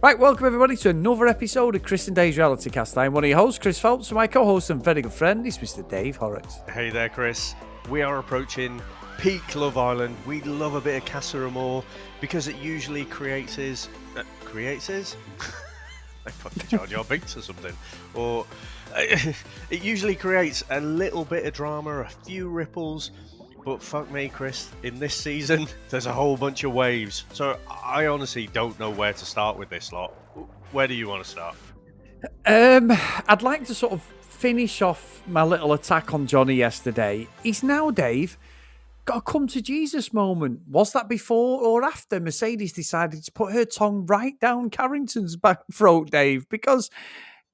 Right, welcome everybody to another episode of Chris and Dave's Reality Cast. I'm one of your hosts, Chris Phelps, and my co-host and very good friend is Mr. Dave Horrocks. Hey there, Chris. We are approaching peak Love Island. We love a bit of Casa Amor because it usually creates his... like fucking Jar Jar Binks or something. Or it usually creates a little bit of drama, a few ripples. But fuck me, Chris, in this season, there's a whole bunch of waves. So I honestly don't know where to start with this lot. Where do you want to start? I'd like to sort of finish off my little attack on Johnny yesterday. He's now, Dave, got a come to Jesus moment. Was that before or after Mercedes decided to put her tongue right down Carrington's back throat, Dave? Because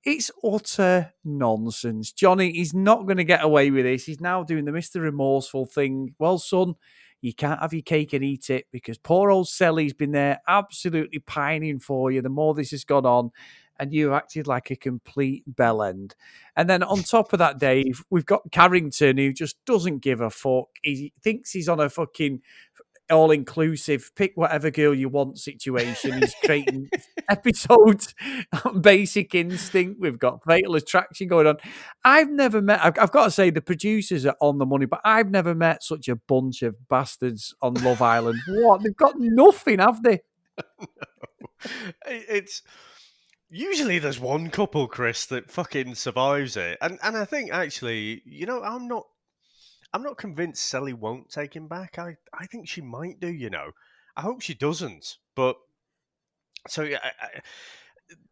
it's utter nonsense. Johnny is not going to get away with this. He's now doing the Mr. Remorseful thing. Well, son, you can't have your cake and eat it because poor old Sally's been there absolutely pining for you the more this has gone on. And you acted like a complete bellend. And then on top of that, Dave, we've got Carrington who just doesn't give a fuck. He thinks he's on a fucking all-inclusive, pick whatever girl you want situation. He's creating episodes on Basic Instinct. We've got Fatal Attraction going on. I've never met, I've got to say, the producers are on the money, but I've never met such a bunch of bastards on Love Island. What? They've got nothing, have they? No. It's... Usually there's one couple, Chris, that fucking survives it. And I think actually, I'm not convinced Sally won't take him back. I think she might do, you know. I hope she doesn't. But so yeah,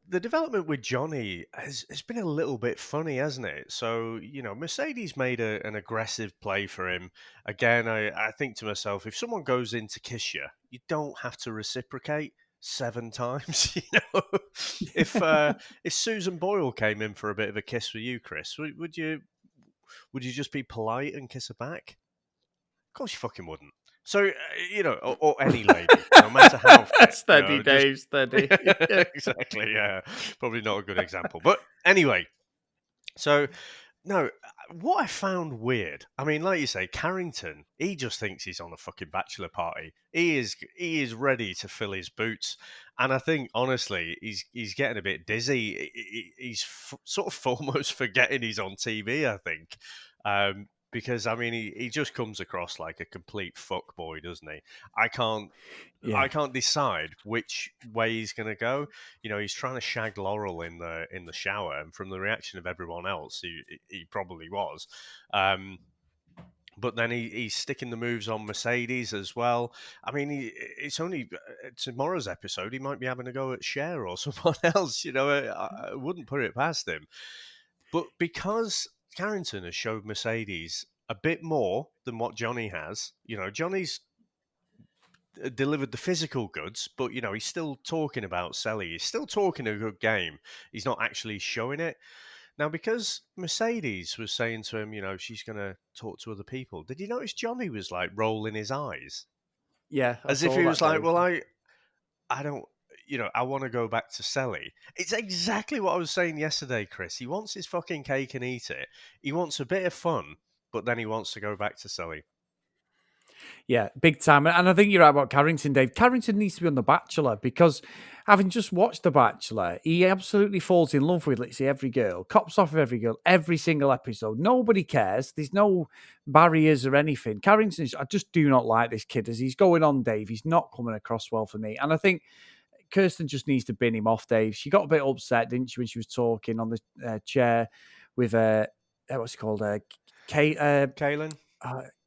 the development with Johnny has been a little bit funny, hasn't it? So, Mercedes made an aggressive play for him. Again, I think to myself, if someone goes in to kiss you, you don't have to reciprocate 7 times. If Susan Boyle came in for a bit of a kiss with you, Chris, would you just be polite and kiss her back? Of course you fucking wouldn't. So, or any lady, no matter how fit. Steady, Dave, steady. Exactly, yeah. Probably not a good example. But anyway, so, no, what I found weird, I mean, like you say, Carrington, he just thinks he's on a fucking bachelor party. He is ready to fill his boots. And I think, honestly, he's getting a bit dizzy. He's sort of almost forgetting he's on TV, I think. Because I mean, he just comes across like a complete fuckboy, doesn't he? I can't Yeah. I can't decide which way he's going to go. He's trying to shag Laurel in the shower, and from the reaction of everyone else, he probably was. Um, but then he's sticking the moves on Mercedes as well. I mean, it's only tomorrow's episode. He might be having a go at Cher or someone else. I wouldn't put it past him. But because Carrington has showed Mercedes a bit more than what Johnny has, Johnny's delivered the physical goods, but he's still talking about Sally. He's still talking a good game. He's not actually showing it. Now, because Mercedes was saying to him, she's going to talk to other people, did you notice Johnny was like rolling his eyes? Yeah, I As if saw he that, was like, Dave. well, I don't, I want to go back to Sally. It's exactly what I was saying yesterday, Chris. He wants his fucking cake and eat it. He wants a bit of fun, but then he wants to go back to Sally. Yeah, big time. And I think you're right about Carrington, Dave. Carrington needs to be on The Bachelor because having just watched The Bachelor, he absolutely falls in love with, let's say, every girl, cops off of every girl, every single episode. Nobody cares. There's no barriers or anything. Carrington's, I just do not like this kid as he's going on, Dave. He's not coming across well for me. And I think Kirsten just needs to bin him off, Dave. She got a bit upset, didn't she, when she was talking on the chair with, what's it called? Kaylin?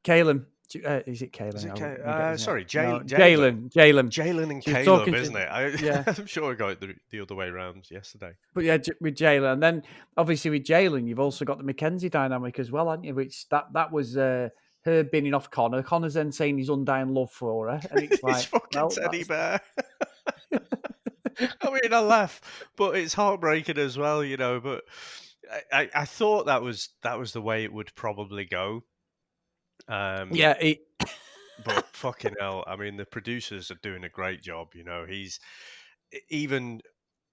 Kaylin. Is it Is Kaylin? it I'm getting it. sorry, No, Jalen. Jalen. Jalen and She was Caleb, talking to, isn't it? yeah, I'm sure I got it the other way around yesterday. but yeah, with Jalen, and then obviously with Jalen, you've also got the Mackenzie dynamic as well, haven't you? Which that was her binning off Connor. Connor's then saying his undying love for her, and it's He's like, fucking well, teddy that's bear. I mean, I laugh, but it's heartbreaking as well, But I thought that was the way it would probably go. Um, yeah, but fucking hell, I mean, the producers are doing a great job. He's even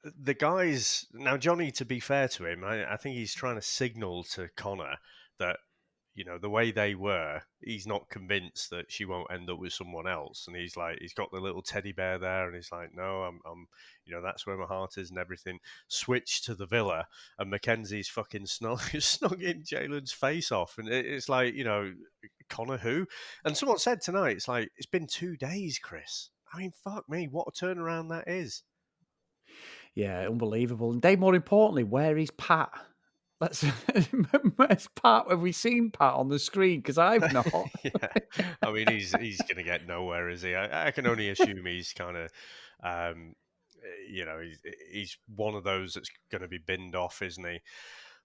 the guys now. Johnny, to be fair to him, I think he's trying to signal to Connor that the way they were, he's not convinced that she won't end up with someone else. And he's like, he's got the little teddy bear there, and he's like, no, I'm that's where my heart is and everything. Switch to the villa, and Mackenzie's fucking snogging Jalen's face off, and it's like, Connor who? And someone said tonight, it's like it's been 2 days, Chris. I mean, fuck me, what a turnaround that is. Yeah, unbelievable. And Dave, more importantly, where is Pat? Let's where's Pat? Have we seen Pat on the screen? Because I've not. Yeah, I mean, he's gonna get nowhere, is he? I can only assume he's kind of, um, he's one of those that's going to be binned off, isn't he?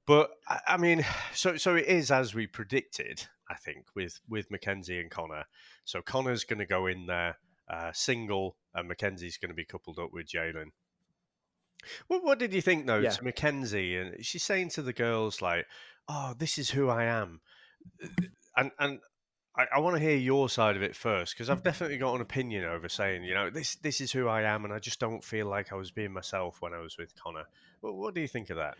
But I mean, so it is as we predicted, I think, with Mackenzie and Connor. So Connor's going to go in there single, and Mackenzie's going to be coupled up with Jalen. What did you think though Yeah. to Mackenzie? And she's saying to the girls like, "Oh, this is who I am," and I want to hear your side of it first because I've definitely got an opinion over saying, this is who I am, and I just don't feel like I was being myself when I was with Connor. What do you think of that?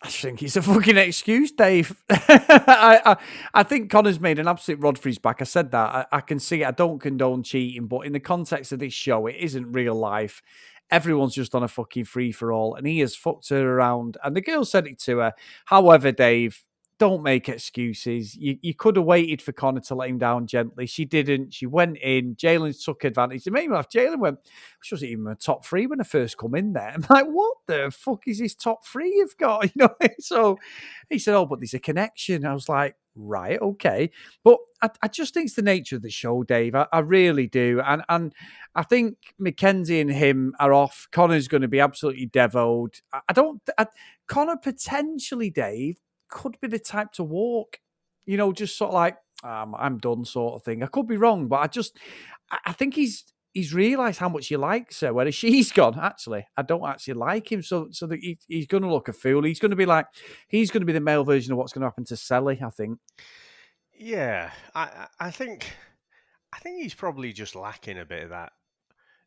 I think it's a fucking excuse, Dave. I think Connor's made an absolute rod for his back. I said that. I can see it. I don't condone cheating, but in the context of this show, it isn't real life. Everyone's just on a fucking free for all, and he has fucked her around. And the girl said it to her. However, Dave, don't make excuses. You could have waited for Connor to let him down gently. She didn't. She went in. Jalen took advantage. It made me laugh. Jalen went, she wasn't even a top three when I first come in there. I'm like, what the fuck is this top three you've got? So he said, oh, but there's a connection. I was like, right, okay. But I just think it's the nature of the show, Dave. I really do. And I think Mackenzie and him are off. Connor's going to be absolutely devoed. Connor potentially, Dave, could be the type to walk, just sort of like, I'm done sort of thing. I could be wrong, but I think he's realised how much he likes her, whereas she's gone, actually, I don't actually like him. So that he's going to look a fool. He's going to be the male version of what's going to happen to Sally, I think. Yeah, I think he's probably just lacking a bit of that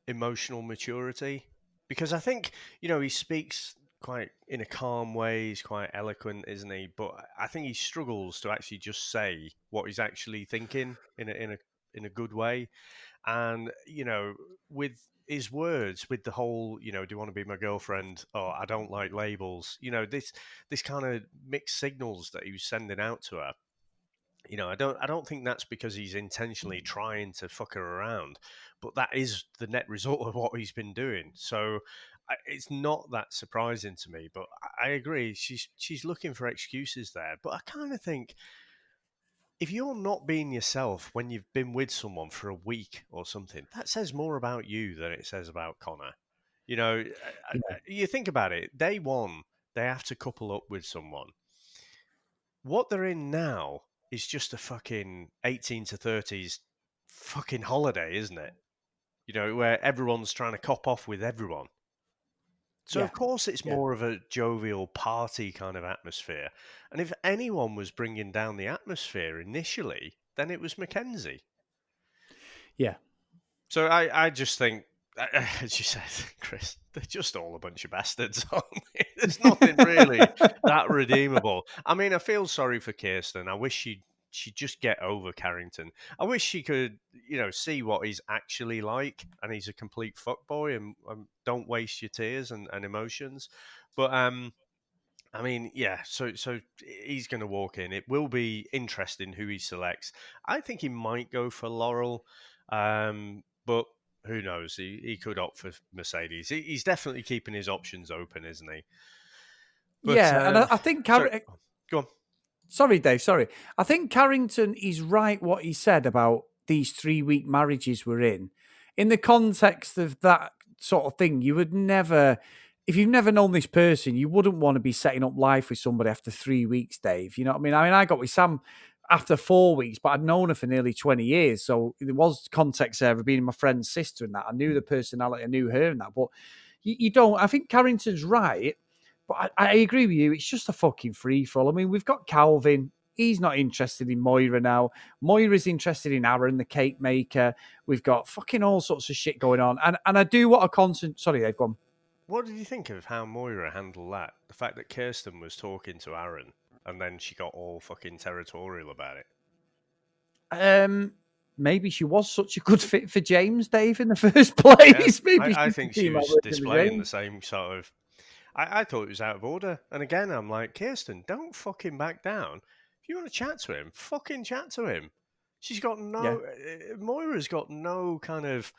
emotional maturity because I think he speaks quite in a calm way. He's quite eloquent, isn't he? But I think he struggles to actually just say what he's actually thinking in a good way. And with his words, with the whole, do you want to be my girlfriend? Oh, I don't like labels. This kind of mixed signals that he was sending out to her. I don't think that's because he's intentionally trying to fuck her around, but that is the net result of what he's been doing. So it's not that surprising to me. But I agree, she's looking for excuses there. But I kind of think if you're not being yourself when you've been with someone for a week or something, that says more about you than it says about Connor. You think about it. Day one, they have to couple up with someone. What they're in now is just a fucking 18 to 30s fucking holiday, isn't it? Where everyone's trying to cop off with everyone. So, Yeah, of course, it's yeah, more of a jovial party kind of atmosphere. And if anyone was bringing down the atmosphere initially, then it was Mackenzie. yeah. So I just think, as you said, Chris, they're just all a bunch of bastards, aren't they? There's nothing really that redeemable. I mean, I feel sorry for Kirsten. I wish she'd just get over Carrington. I wish she could, see what he's actually like, and he's a complete fuckboy, and don't waste your tears and emotions. But I mean, yeah. So he's going to walk in. It will be interesting who he selects. I think he might go for Laurel, but who knows? He could opt for Mercedes. He's definitely keeping his options open, isn't he? But Yeah, and I think so go on. Sorry, Dave. Sorry. I think Carrington is right what he said about these 3-week marriages we're in. In the context of that sort of thing, you would never, if you've never known this person, you wouldn't want to be setting up life with somebody after 3 weeks, Dave. You know what I mean? I got with Sam after 4 weeks, but I'd known her for nearly 20 years. So there was context there of being my friend's sister and that. I knew the personality, I knew her and that. But you don't, I think Carrington's right. But I agree with you. It's just a fucking free for all. I mean, we've got Calvin. He's not interested in Moira now. Moira's interested in Aaron, the cake maker. We've got fucking all sorts of shit going on. And I do want a constant. Sorry, they've gone. What did you think of how Moira handled that? The fact that Kirsten was talking to Aaron. and then she got all fucking territorial about it. Um, maybe she was such a good fit for James, Dave, in the first Yeah, place. Maybe I she's the think she female was version of displaying the James. same sort of. I thought it was out of order. And again, I'm like, Kirsten, don't fucking back down. If you want to chat to him, fucking chat to him. She's got Yeah, no. Moira's got no kind of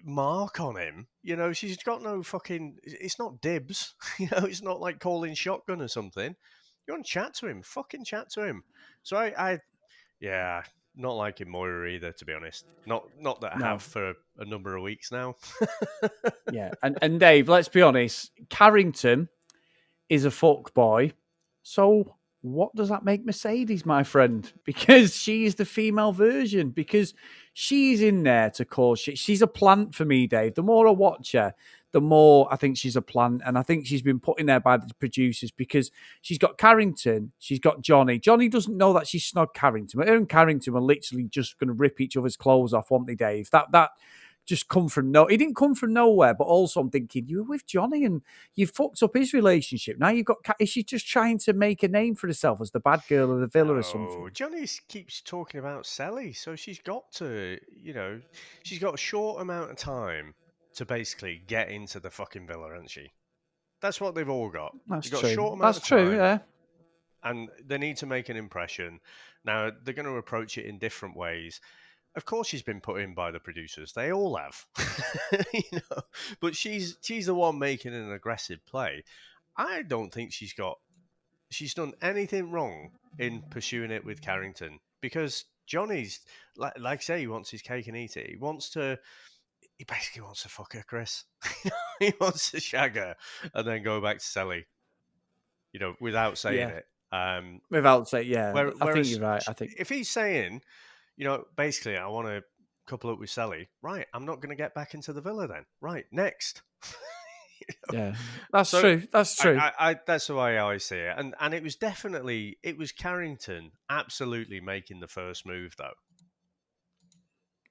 mark on him. You know, she's got no fucking. It's not dibs. You know, it's not like calling shotgun or something. You want to chat to him? Fucking chat to him. So yeah, not liking Moira either, to be honest. Not that I have no, for a number of weeks now. yeah, and Dave, let's be honest. Carrington is a fuck boy. So what does that make Mercedes, my friend? Because she's the female version. Because she's in there to cause shit. She's a plant for me, Dave. The more I watch her, the more I think she's a plant. And I think she's been put in there by the producers because she's got Carrington, she's got Johnny. Johnny doesn't know that she's snogged Carrington. But her and Carrington were literally just going to rip each other's clothes off, weren't they, Dave? That just come from no. He didn't come from nowhere. But also, I'm thinking you were with Johnny and you fucked up his relationship. Now you've got. Is she just trying to make a name for herself as the bad girl of the villa or No, something? Johnny keeps talking about Sally, so she's got to, she's got a short amount of time to basically get into the fucking villa, hasn't she? That's what they've all got. That's They've got a true. short amount That's of true. time, Yeah. and they need to make an impression. Now they're going to approach it in different ways. Of course, she's been put in by the producers. They all have, you know. But she's the one making an aggressive play. I don't think she's done anything wrong in pursuing it with Carrington because Johnny's like I say, he wants his cake and eat it. He basically wants to fuck her, Chris. He wants to shag her and then go back to Sally, without saying Yeah. it. Without saying, yeah, I think Whereas you're right. I think, if he's saying, basically, I want to couple up with Sally, right? I'm not going to get back into the villa then. Right, next. yeah, that's So true. That's true. that's the way I see it, and it was Carrington absolutely making the first move though.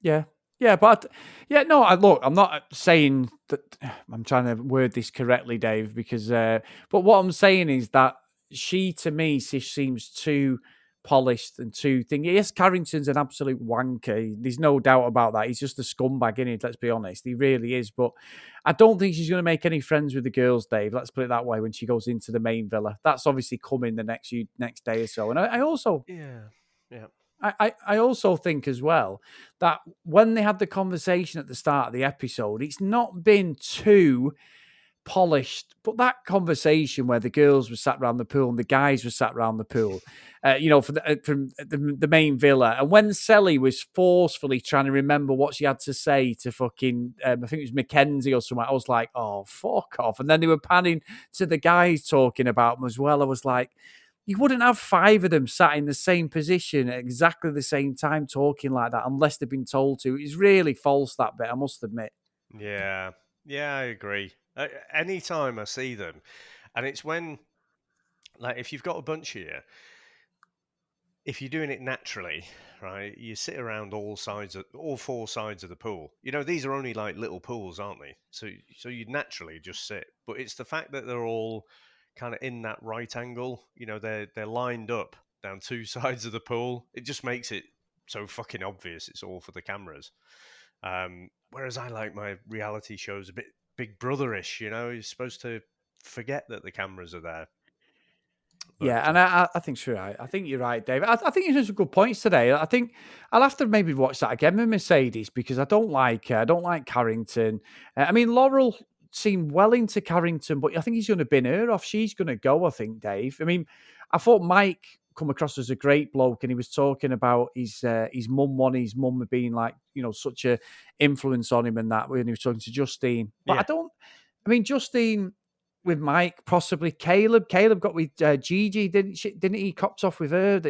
Yeah. Yeah, but yeah, no. Look, I'm not saying that. I'm trying to word this correctly, Dave, because. But what I'm saying is that she, to me, she seems too polished and too thing. Yes, Carrington's an absolute wanker. There's no doubt about that. He's just a scumbag, isn't he? Let's be honest. He really is. But I don't think she's going to make any friends with the girls, Dave. Let's put it that way. When she goes into the main villa, that's obviously coming the next day or so. And I also Yeah, yeah, I also think as well that when they had the conversation at the start of the episode, it's not been too polished, but that conversation where the girls were sat around the pool and the guys were sat around the pool, from the main villa, and when Sally was forcefully trying to remember what she had to say to fucking, I think it was Mackenzie or something, I was like, oh, fuck off. And then they were panning to the guys talking about them as well. I was like, you wouldn't have five of them sat in the same position at exactly the same time talking like that unless they've been told to. It's really false, that bit, I must admit. yeah, yeah. I agree. Anytime I see them, and it's when, like, if you've got a bunch here, if you're doing it naturally, right, you sit around all four sides of the pool. These are only like little pools, aren't they? So you naturally just sit. But it's the fact that they're all kind of in that right angle. They're lined up down two sides of the pool. It just makes it so fucking obvious. It's all for the cameras. Whereas I like my reality shows a bit Big Brotherish. You're supposed to forget that the cameras are there. But Yeah, and I think you're right. I think you're right, David. I think you had some good points today. I think I'll have to maybe watch that again with Mercedes because I don't like Carrington. I mean, Laurel seemed well into Carrington, but I think he's going to bin her off. She's going to go. I think, Dave. I mean, I thought Mike come across as a great bloke, and he was talking about his mum wanting his mum being like such a influence on him and that when he was talking to Justine. But I yeah, don't. I mean, Justine with Mike, possibly Caleb. Caleb got with Gigi, didn't he? Copped off with her.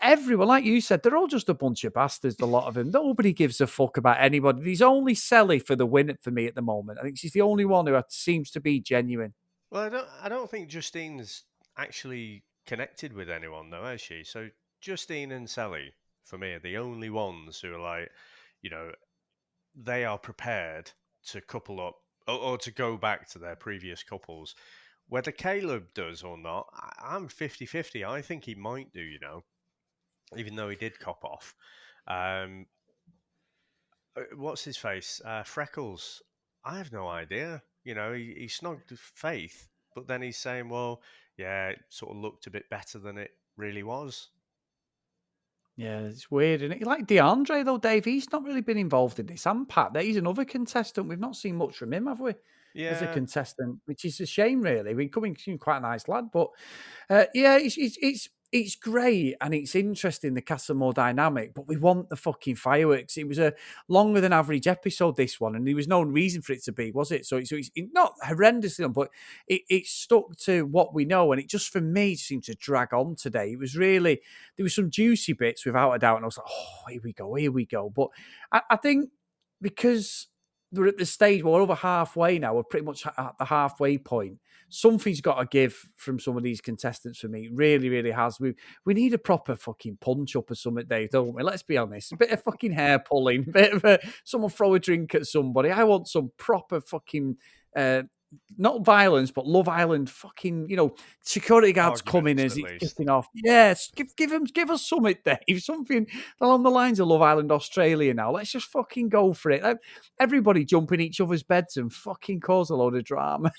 Everyone, like you said, they're all just a bunch of bastards. A lot of them. Nobody gives a fuck about anybody. There's only Sally for the win for me at the moment. I think she's the only one who seems to be genuine. well, I don't think Justine's actually connected with anyone though, has she? So Justine and Sally, for me, are the only ones who are like, you know, they are prepared to couple up or to go back to their previous couples Whether Caleb does or not, I'm 50-50. I think he might do, even though he did cop off. Um, what's his face? Freckles. I have no idea. He snogged Faith, but then he's saying, well, yeah, it sort of looked a bit better than it really was. Yeah, it's weird, isn't it? Like DeAndre, though, Dave, he's not really been involved in this. And Pat, he's another contestant. We've not seen much from him, have we? As a Yeah. contestant, which is a shame, really. We coming seemed quite a nice lad, but yeah, it's great and it's interesting, the Casa Amor dynamic. But we want the fucking fireworks. It was a longer than average episode, this one, and there was no reason for it to be, was it? So it's not horrendously, but it stuck to what we know, and it just for me seemed to drag on today. It was really, there were some juicy bits without a doubt, and I was like, oh, here we go. But I think because we're at the stage where we're over halfway now. We're pretty much at the halfway point. Something's got to give from some of these contestants for me. It really, really has. We need a proper fucking punch up or something, Dave, don't we? Let's be honest. A bit of fucking hair pulling, a bit of someone throw a drink at somebody. I want some proper fucking not violence, but Love Island fucking, security guards coming as it's kicking off. Yes, give us something, Dave. Something along the lines of Love Island Australia now. Let's just fucking go for it. Everybody jump in each other's beds and fucking cause a load of drama.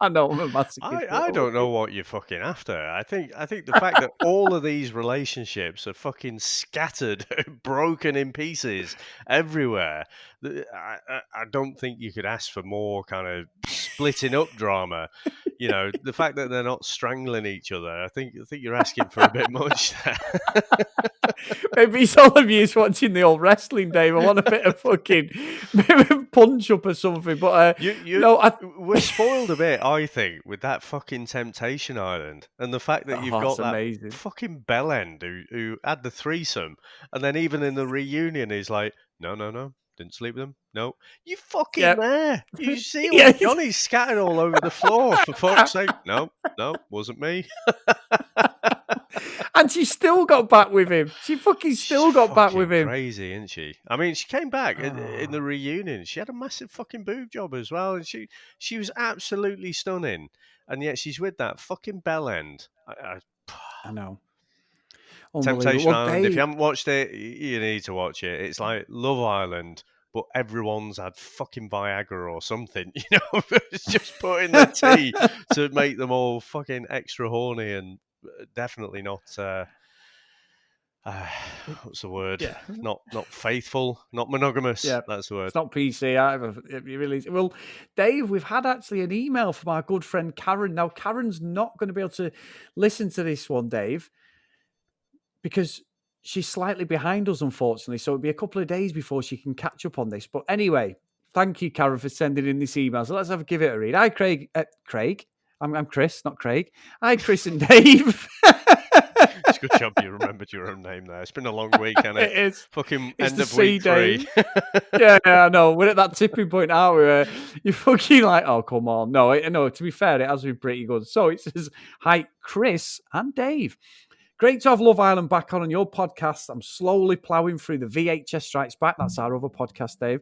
I know I'm a masochist. I don't know what you're fucking after. I think the fact that all of these relationships are fucking scattered, broken in pieces everywhere. I don't think you could ask for more kind of splitting up drama. The fact that they're not strangling each other. I think you're asking for a bit much there. Maybe some of you is watching the old wrestling, Dave. I want a bit of fucking punch up or something. But we're spoiled a bit, I think, with that fucking Temptation Island and the fact that you've got that amazing fucking bellend who had the threesome, and then even in the reunion, he's like, no, didn't sleep with them. No, you fucking there. You see when Johnny's scattered all over the floor. For fuck's sake, no, wasn't me. And she still got back with him. She fucking still got back with him. Crazy, isn't she? I mean, she came back in the reunion. She had a massive fucking boob job as well, and she was absolutely stunning. And yet she's with that fucking bellend. I know. Temptation Island. If you haven't watched it, you need to watch it. It's like Love Island, but everyone's had fucking Viagra or something. It's just put in the tea to make them all fucking extra horny and definitely not. What's the word? Yeah. Not faithful, not monogamous. Yeah, that's the word. It's not PC either. It really is. Well, Dave, we've had actually an email from our good friend Karen. Now, Karen's not going to be able to listen to this one, Dave, because she's slightly behind us, unfortunately. So it'll be a couple of days before she can catch up on this. But anyway, thank you, Karen, for sending in this email. So let's give it a read. Hi, Craig. Craig. I'm Chris, not Craig. Hi, Chris and Dave. It's a good job you remembered your own name there. It's been a long week, hasn't it? It is. Fucking It's end the of week 3. Yeah, I know. We're at that tipping point, aren't we? Where you're fucking like, oh, come on. No, to be fair, it has been pretty good. So it says, hi, Chris and Dave. Great to have Love Island back on your podcast. I'm slowly ploughing through the VHS Strikes Back. That's our other podcast, Dave.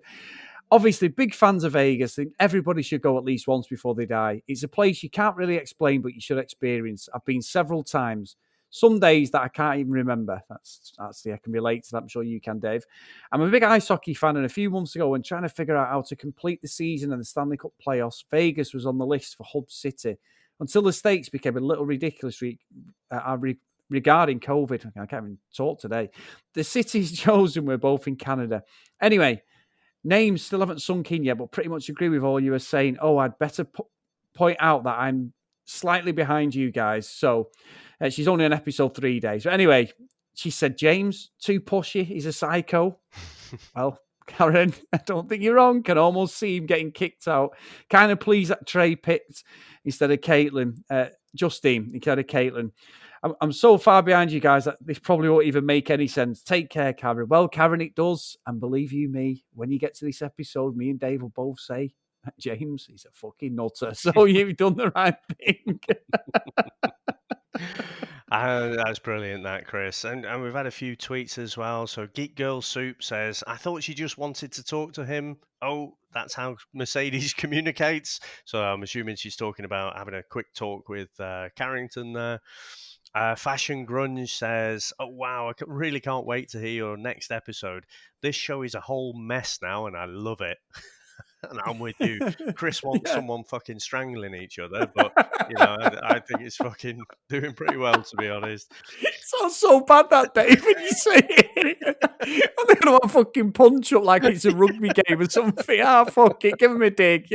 Obviously, big fans of Vegas. Think everybody should go at least once before they die. It's a place you can't really explain, but you should experience. I've been several times. Some days that I can't even remember. That's I can relate to that. I'm sure you can, Dave. I'm a big ice hockey fan, and a few months ago, when trying to figure out how to complete the season and the Stanley Cup playoffs, Vegas was on the list for Hub City until the stakes became a little ridiculous regarding COVID. I can't even talk today. The cities chosen were both in Canada. Anyway, names still haven't sunk in yet, but pretty much agree with all you were saying. Oh, I'd better point out that I'm slightly behind you guys. So she's only on episode 3 days. But anyway, she said, James, too pushy. He's a psycho. Well, Karen, I don't think you're wrong. Can almost see him getting kicked out. Kind of pleased that Trey picked instead of Caitlin. Justine instead of Caitlin. I'm so far behind you guys that this probably won't even make any sense. Take care, Karen. Well, Karen, it does. And believe you me, when you get to this episode, me and Dave will both say, James, he's a fucking nutter. So you've done the right thing. That's brilliant, that, Chris. And we've had a few tweets as well. So Geek Girl Soup says, I thought she just wanted to talk to him oh, that's how Mercedes communicates. So I'm assuming she's talking about having a quick talk with Carrington there. Fashion Grunge says, "Oh wow, really can't wait to hear your next episode. This show is a whole mess now, and I love it." And I'm with you. Chris wants Yeah. someone fucking strangling each other, but I think it's fucking doing pretty well, to be honest. It sounds so bad that day when you say it. I'm gonna want to fucking punch up like it's a rugby game or something. Ah, fuck it, give him a dig.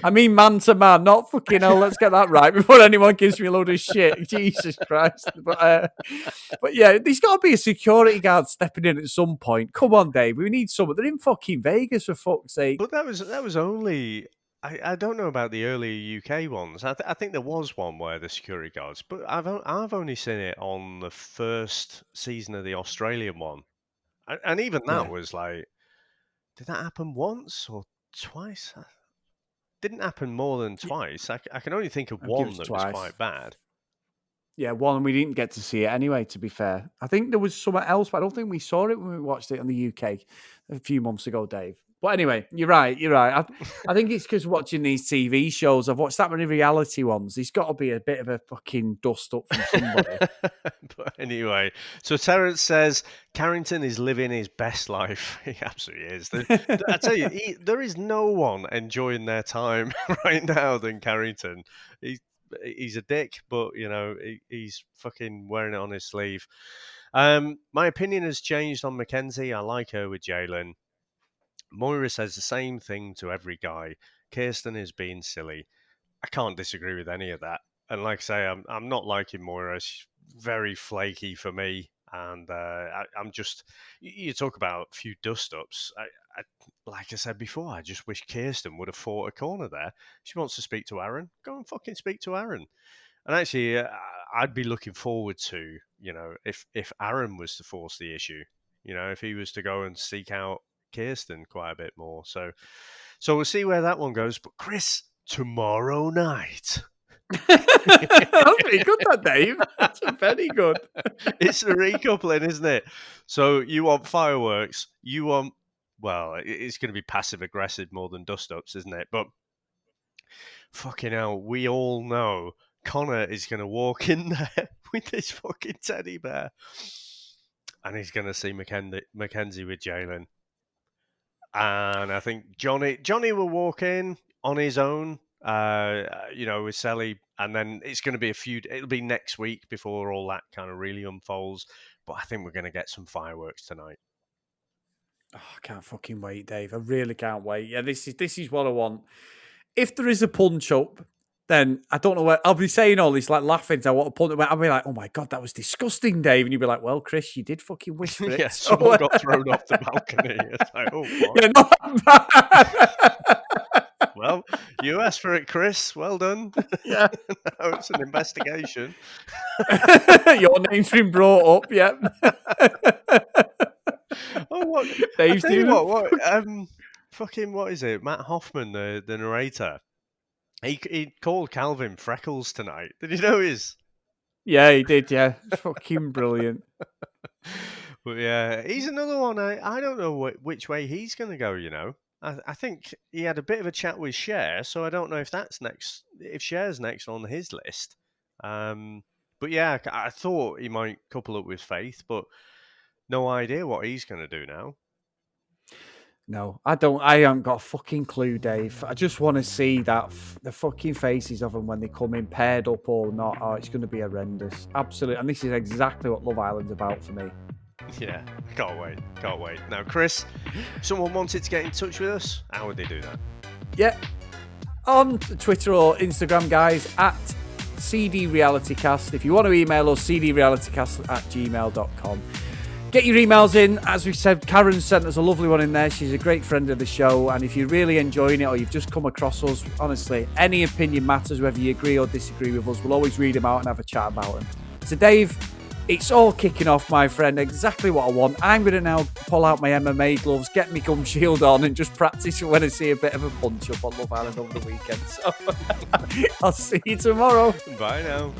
I mean, man to man, not fucking hell. Let's get that right before anyone gives me a load of shit. Jesus Christ! But yeah, there's got to be a security guard stepping in at some point. Come on, Dave. We need someone. They're in fucking Vegas for fuck's sake. But that was only. I don't know about the early UK ones. I think there was one where the security guards, but I've only seen it on the first season of the Australian one, and even that Yeah, was like, did that happen once or twice? Didn't happen more than twice. I can only think of I'll give one it that was twice. quite bad. Yeah, one, we didn't get to see it anyway, to be fair. I think there was somewhere else, but I don't think we saw it when we watched it in the UK a few months ago, Dave. But anyway, you're right. I think it's because watching these TV shows, I've watched that many reality ones. There's got to be a bit of a fucking dust up from somebody. But anyway, so Terence says Carrington is living his best life. He absolutely is. I tell you, there is no one enjoying their time right now than Carrington. He's a dick, but he's fucking wearing it on his sleeve. My opinion has changed on Mackenzie. I like her with Jalen. Moira says the same thing to every guy. Kirsten is being silly. I can't disagree with any of that. And like I say, I'm not liking Moira. She's very flaky for me. And I'm just, you talk about a few dust ups. Like I said before, I just wish Kirsten would have fought a corner there. She wants to speak to Aaron. Go and fucking speak to Aaron. And actually, I'd be looking forward to, if Aaron was to force the issue, if he was to go and seek out Kirsten quite a bit more. So we'll see where that one goes. But Chris, tomorrow night. That's pretty good, that, Dave. That's very good. It's a recoupling, isn't it? So you want fireworks. You want, well, it's going to be passive aggressive more than dust ups, isn't it? But fucking hell, we all know Connor is going to walk in there with this fucking teddy bear. And he's going to see Mackenzie with Jalen. And I think Johnny will walk in on his own, with Sally, and then it's going to be it'll be next week before all that kind of really unfolds. But I think we're going to get some fireworks tonight. Oh, I can't fucking wait, Dave. I really can't wait. Yeah, this is what I want. If there is a punch up, then I don't know where I'll be saying all this, like laughing. So I want to punch up. I'll be like, "Oh my god, that was disgusting, Dave," and you'll be like, "Well, Chris, you did fucking wish for it." Yeah, someone got thrown off the balcony. It's like, oh, what? Yeah, not that bad. Well, you asked for it, Chris. Well done. Yeah. Now it's an investigation. Your name's been brought up. Yep. Oh, what? Dave's I tell you doing what, fucking what is it? Matt Hoffman, the narrator. He called Calvin Freckles tonight. Did you notice? Yeah, he did. Yeah, fucking brilliant. But yeah, he's another one. I don't know which way he's going to go. I think he had a bit of a chat with Cher, so I don't know if that's next. If Cher's next on his list. But yeah, I thought he might couple up with Faith, but no idea what he's going to do now. No, I don't. I haven't got a fucking clue, Dave. I just want to see the fucking faces of them when they come in, paired up or not. Oh, it's going to be horrendous. Absolutely. And this is exactly what Love Island's about for me. Yeah, can't wait. Now, Chris, if someone wanted to get in touch with us, how would they do that? Yeah. On Twitter or Instagram, guys, at CD Realitycast. If you want to email us, cdrealitycast@gmail.com. Get your emails in. As we said, Karen sent us a lovely one in there. She's a great friend of the show. And if you're really enjoying it or you've just come across us, honestly, any opinion matters, whether you agree or disagree with us. We'll always read them out and have a chat about them. So, Dave, it's all kicking off, my friend. Exactly what I want. I'm going to now pull out my MMA gloves, get my gum shield on, and just practice when I see a bit of a punch up on Love Island over the weekend. So, I'll see you tomorrow. Bye now.